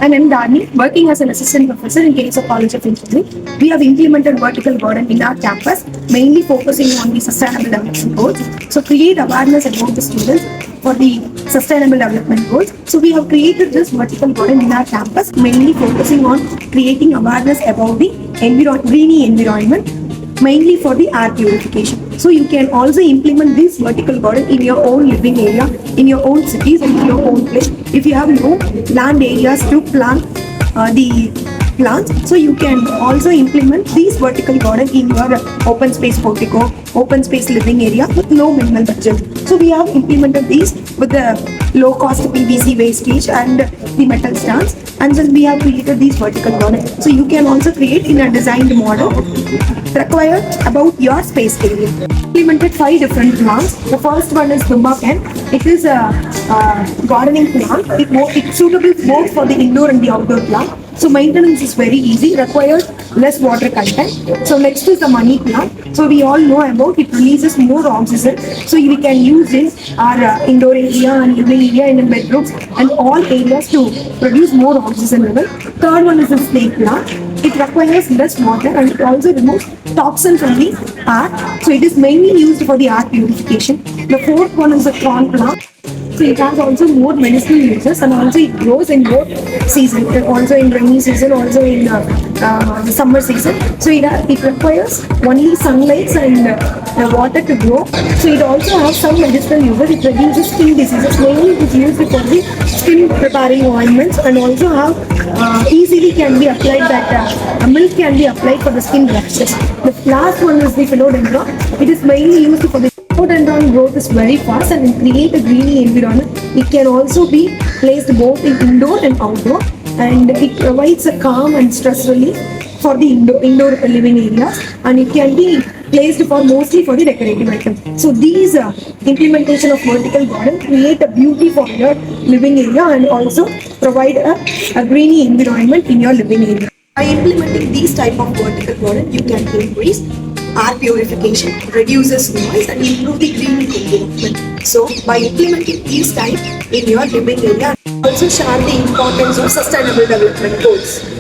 I'm M. Dharni, working as an assistant professor in case of College of Engineering. We have implemented vertical garden in our campus, mainly focusing on the sustainable development goals. So create awareness about the students for the sustainable development goals. So we have created this vertical garden in our campus, mainly focusing on creating awareness about the greeny environment, mainly for the air purification. So you can also implement this vertical garden in your own living area, in your own cities, and in your own place. If you have no land areas to plant the plants, so you can also implement these vertical garden in your open space portico, open space living area with low minimal budget. So we have implemented these with the low cost PVC wastage and the metal stands, and then we have created these vertical garden. So you can also create in a designed model required about your space area. Implemented 5 different plants. The first one is Dumbakan. It is a gardening plant. It's suitable both for the indoor and the outdoor plant. So maintenance is very easy, requires less water content. So next is the money plant. So we all know about it releases more oxygen. So we can use in our indoor area and living area and in bedrooms and all areas to produce more oxygen level. Third one is the snake plant. It requires less water and it also removes toxin from the air. So it is mainly used for the air purification. The fourth one is the prawn plant. So it has also more medicinal uses and also it grows in both seasons, also in rainy season, also in the summer season. So it requires only sunlight and water to grow. So it also has some medicinal uses. It reduces skin diseases. Mainly it is used for the skin preparing ointments and also have easily can be applied that milk can be applied for the skin rashes. The last one is the philodendron. It is mainly used for the philodendron growth is very fast and create a greeny environment. It can also be placed both in indoor and outdoor, and it provides a calm and stress relief for the indoor living areas, and it can be placed for mostly for the decorative items. So these implementation of vertical garden create a beauty for your living area and also provide a greeny environment in your living area. By implementing these type of vertical garden, you can increase air purification, reduces noise and improve the green environment. So by implementing these type in your living area, also share the importance of sustainable development goals.